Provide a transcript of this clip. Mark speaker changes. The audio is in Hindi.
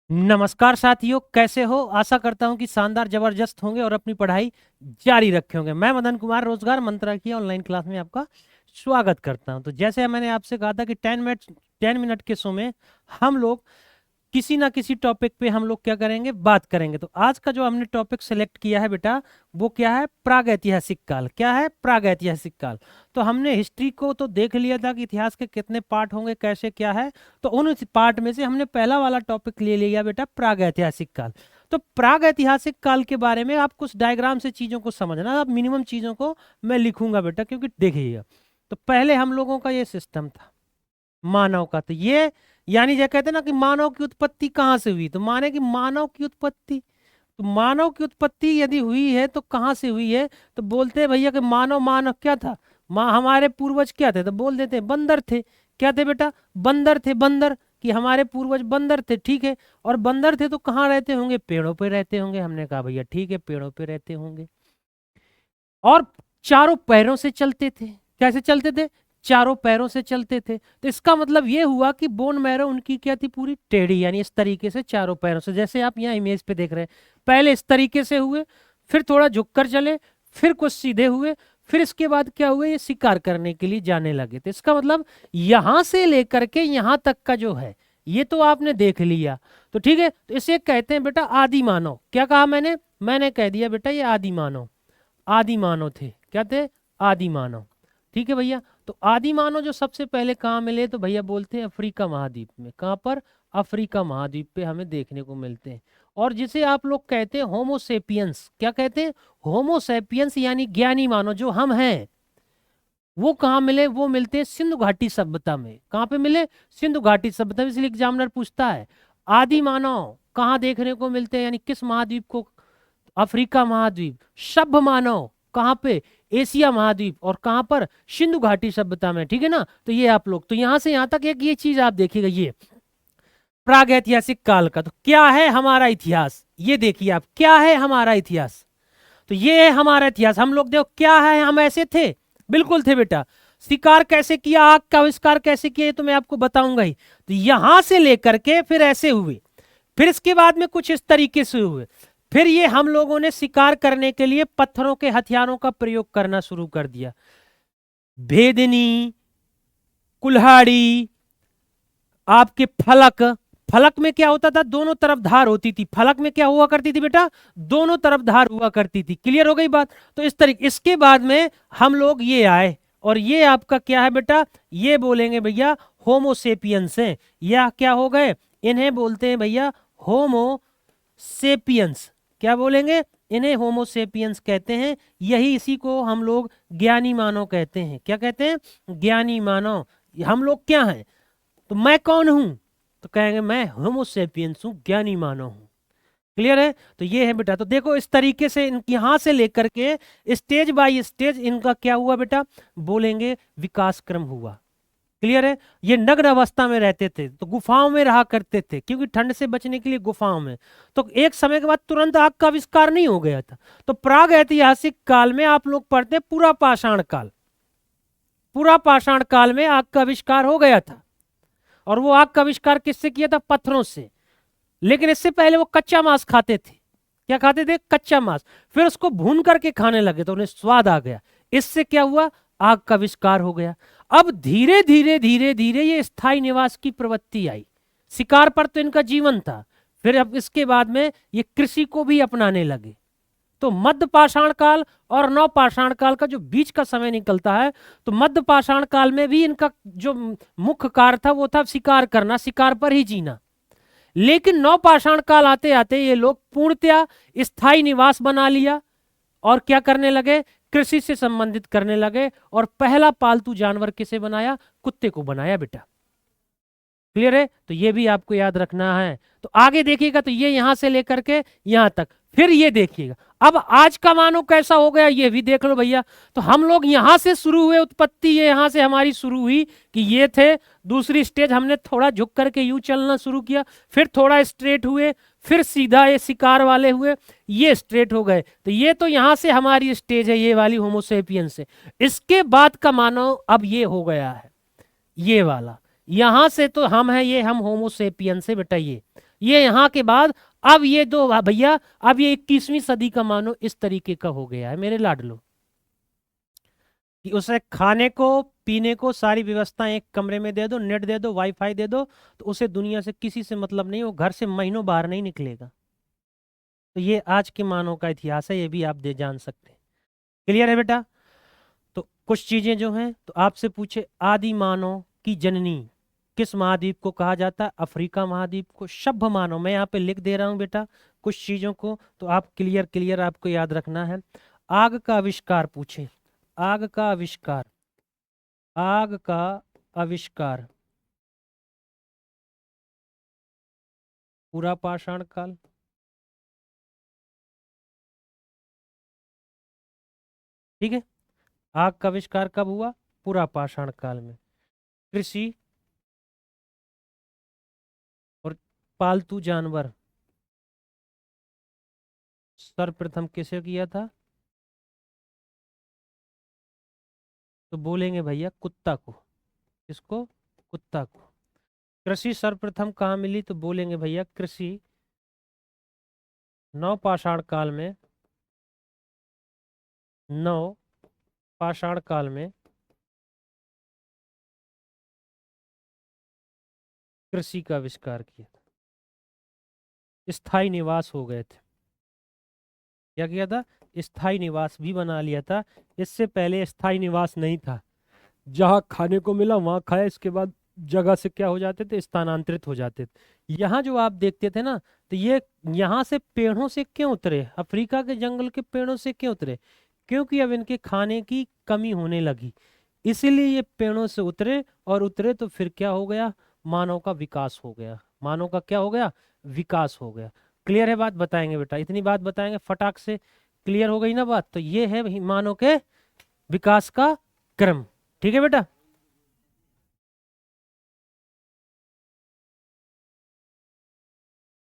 Speaker 1: नमस्कार साथियों, कैसे हो? आशा करता हूं कि शानदार जबरदस्त होंगे और अपनी पढ़ाई जारी रखे होंगे। मैं मदन कुमार रोजगार मंत्रा की ऑनलाइन क्लास में आपका स्वागत करता हूं। तो जैसे मैंने आपसे कहा था कि 10 मिनट के शो में हम लोग किसी ना किसी टॉपिक पे हम लोग क्या करेंगे, बात करेंगे। तो आज का जो हमने टॉपिक सेलेक्ट किया है बेटा, वो क्या है? प्रागैतिहासिक काल। क्या है? प्रागैतिहासिक काल। तो हमने हिस्ट्री को तो देख लिया था कि इतिहास के कितने पार्ट होंगे, कैसे क्या है। तो उन पार्ट में से हमने पहला वाला टॉपिक ले लिया बेटा, प्रागैतिहासिक काल। तो प्रागैतिहासिक काल के बारे में आप कुछ डायग्राम से चीजों को समझना। अब मिनिमम चीजों को मैं लिखूंगा बेटा, क्योंकि देखिएगा, तो पहले हम लोगों का ये सिस्टम था मानव का। तो ये यानी जो कहते हैं ना कि मानव की उत्पत्ति कहाँ से हुई, तो माने कि मानव की उत्पत्ति, तो मानव की उत्पत्ति यदि हुई है तो कहाँ से हुई है? तो बोलते हैं भैया कि मानव मानव क्या था, हमारे पूर्वज क्या थे? तो बोल देते हैं बंदर थे। क्या थे बेटा? बंदर थे। बंदर कि हमारे पूर्वज बंदर थे, ठीक है। और बंदर थे तो कहाँ रहते होंगे? पेड़ों पे रहते होंगे। हमने कहा भैया ठीक है, पेड़ों पे रहते होंगे। और चारों पैरों से चलते थे। कैसे चलते थे? चारों पैरों से चलते थे। तो इसका मतलब ये हुआ कि बोन मैरो उनकी क्या थी? पूरी टेढ़ी, यानी इस तरीके से चारों पैरों से, जैसे आप यहाँ इमेज पे देख रहे हैं। पहले इस तरीके से हुए, फिर थोड़ा झुककर चले, फिर कुछ सीधे हुए, फिर इसके बाद क्या हुए? ये शिकार करने के लिए जाने लगे। तो इसका मतलब यहां से लेकर के यहां तक का जो है, ये तो आपने देख लिया। तो ठीक है, तो इसे कहते हैं बेटा आदि मानव। क्या कहा मैंने कह दिया बेटा ये आदि मानव। आदि मानव थे। क्या थे? आदि मानव। ठीक है भैया। तो आदि मानव जो सबसे पहले कहाँ मिले, तो भैया बोलते हैं अफ्रीका महाद्वीप में। कहाँ पर? अफ्रीका महाद्वीप पे हमें देखने को मिलते हैं। और जिसे आप लोग कहते हैं होमोसेपियंस। क्या कहते हैं? होमोसेपियंस यानी ज्ञानी मानव जो हम हैं, वो कहाँ मिले? वो मिलते हैं सिंधु घाटी सभ्यता में। कहाँ पे मिले? सिंधु घाटी सभ्यता में। इसलिए एग्जामिनर पूछता है आदि मानव कहाँ देखने को मिलते हैं, यानी किस महाद्वीप को? अफ्रीका महाद्वीप। सभ्य मानव कहाँ पे? एशिया महाद्वीप। और कहाँ पर? सिंधु घाटी सभ्यता में। ठीक है ना। तो ये आप लोग तो यहां से यहां तक एक ये चीज आप देखिएगा, ये प्रागैतिहासिक काल का। तो क्या है हमारा इतिहास? ये देखिए आप, क्या है हमारा इतिहास? तो ये है हमारा इतिहास। हम लोग देखो क्या है, हम ऐसे थे, बिल्कुल थे बेटा। शिकार कैसे किया, आग का आविष्कार कैसे किया, ये तो मैं आपको बताऊंगा ही। तो यहां से लेकर के फिर ऐसे हुए, फिर इसके बाद में कुछ इस तरीके से हुए। फिर ये हम लोगों ने शिकार करने के लिए पत्थरों के हथियारों का प्रयोग करना शुरू कर दिया। भेदनी, कुल्हाड़ी, आपके फलक। फलक में क्या होता था? दोनों तरफ धार होती थी। फलक में क्या हुआ करती थी बेटा? दोनों तरफ धार हुआ करती थी। क्लियर हो गई बात? तो इस तरीके, इसके बाद में हम लोग ये आए, और ये आपका क्या है बेटा? ये बोलेंगे भैया होमोसेपियंस है। या क्या हो गए? इन्हें बोलते हैं भैया होमोसेपियंस। क्या बोलेंगे? इन्हें होमोसेपियंस कहते हैं। यही इसी को हम लोग ज्ञानी मानव कहते हैं। क्या कहते हैं? ज्ञानी मानव। हम लोग क्या हैं? तो मैं कौन हूं? तो कहेंगे मैं होमोसेपियंस हूं, ज्ञानी मानव हूं। क्लियर है? तो ये है बेटा। तो देखो इस तरीके से यहां से लेकर के स्टेज बाय स्टेज इनका क्या हुआ बेटा? बोलेंगे विकास क्रम हुआ। क्लियर है? ये नग्न अवस्था में रहते थे, तो गुफाओं में रहा करते थे, क्योंकि ठंड से बचने के लिए गुफाओं में। तो एक समय के बाद तुरंत आग का आविष्कार नहीं हो गया था। तो प्राग ऐतिहासिक काल में आप लोग पढ़ते हैं पूरा पाषाण काल। पूरा पाषाण काल में आग का आविष्कार हो गया था। और वो आग का आविष्कार किससे किया था? पत्थरों से। लेकिन इससे पहले वो कच्चा मांस खाते थे। क्या खाते थे? कच्चा मांस। फिर उसको भून करके खाने लगे तो उन्हें स्वाद आ गया। इससे क्या हुआ? आग का आविष्कार हो गया। अब धीरे धीरे धीरे धीरे ये स्थायी निवास की प्रवृत्ति आई। शिकार पर तो इनका जीवन था। फिर अब इसके बाद में ये कृषि को भी अपनाने लगे। तो मध्य पाषाण काल और नव पाषाण काल का जो बीच का समय निकलता है, तो मध्य पाषाण काल में भी इनका जो मुख्य कार्य था वो था शिकार करना, शिकार पर ही जीना। लेकिन नव पाषाण काल आते आते ये लोग पूर्णतया स्थायी निवास बना लिया और क्या करने लगे? कृषि से संबंधित करने लगे। और पहला पालतू जानवर किसे बनाया? कुत्ते को बनाया बेटा। क्लियर है? तो ये भी आपको याद रखना है। तो आगे देखिएगा, तो ये यहां से लेकर के यहां तक। फिर ये देखिएगा, अब आज का मानव कैसा हो गया, ये भी देख लो भैया। तो हम लोग यहां से शुरू हुए, उत्पत्ति ये यहां से हमारी शुरू हुई कि ये थे। दूसरी स्टेज हमने थोड़ा झुक करके यूं चलना शुरू किया, फिर थोड़ा स्ट्रेट हुए, फिर सीधा ये शिकार वाले हुए, ये स्ट्रेट हो गए। तो ये तो यहां से हमारी स्टेज है, ये वाली होमोसेपियन से। इसके बाद का मानव अब ये हो गया है, ये वाला। यहां से तो हम हैं, ये हम होमोसेपियन से बेटा। ये ये यहाँ के बाद अब ये दो भैया, अब ये 21वीं सदी का मानो इस तरीके का हो गया है मेरे लाडलो, कि उसे खाने को पीने को सारी व्यवस्था एक कमरे में दे दो, नेट दे दो, वाईफाई दे दो, तो उसे दुनिया से किसी से मतलब नहीं, वो घर से महीनों बाहर नहीं निकलेगा। तो ये आज के मानव का इतिहास है, ये भी आप दे जान सकते हैं। क्लियर है बेटा? तो कुछ चीजें जो हैं, तो आपसे पूछे आदि मानव की जननी किस महाद्वीप को कहा जाता है? अफ्रीका महाद्वीप को। सभ्य मानव, मैं यहाँ पे लिख दे रहा हूँ बेटा कुछ चीजों को, तो आप क्लियर क्लियर आपको याद रखना है। आग का आविष्कार पूछे, आग का आविष्कार, आग का आविष्कार पूरा पाषाण काल। ठीक है, आग का आविष्कार कब हुआ? पूरा पाषाण काल में। कृषि और पालतू जानवर सर्वप्रथम किसे किया था? तो बोलेंगे भैया कुत्ता को। किसको? कुत्ता को। कृषि सर्वप्रथम कहाँ मिली? तो बोलेंगे भैया कृषि नव पाषाण काल में, नव पाषाण काल में कृषि का आविष्कार किया था। स्थायी निवास हो गए थे। क्या किया था? स्थायी निवास भी बना लिया था। इससे पहले स्थायी निवास नहीं था, जहाँ खाने को मिला वहां खाया, इसके बाद जगह से क्या हो जाते थे? स्थानांतरित हो जाते थे। यहाँ जो आप देखते थे ना, तो ये यहाँ से पेड़ों से क्यों उतरे? अफ्रीका के जंगल के पेड़ों से क्यों उतरे? क्योंकि अब इनके खाने की कमी होने लगी, इसीलिए ये पेड़ों से उतरे, और उतरे तो फिर क्या हो गया? मानव का विकास हो गया। मानव का क्या हो गया? विकास हो गया। क्लियर है बात? बताएंगे बेटा, इतनी बात बताएंगे फटाक से। क्लियर हो गई ना बात? तो ये है मानव के विकास का क्रम। ठीक है बेटा?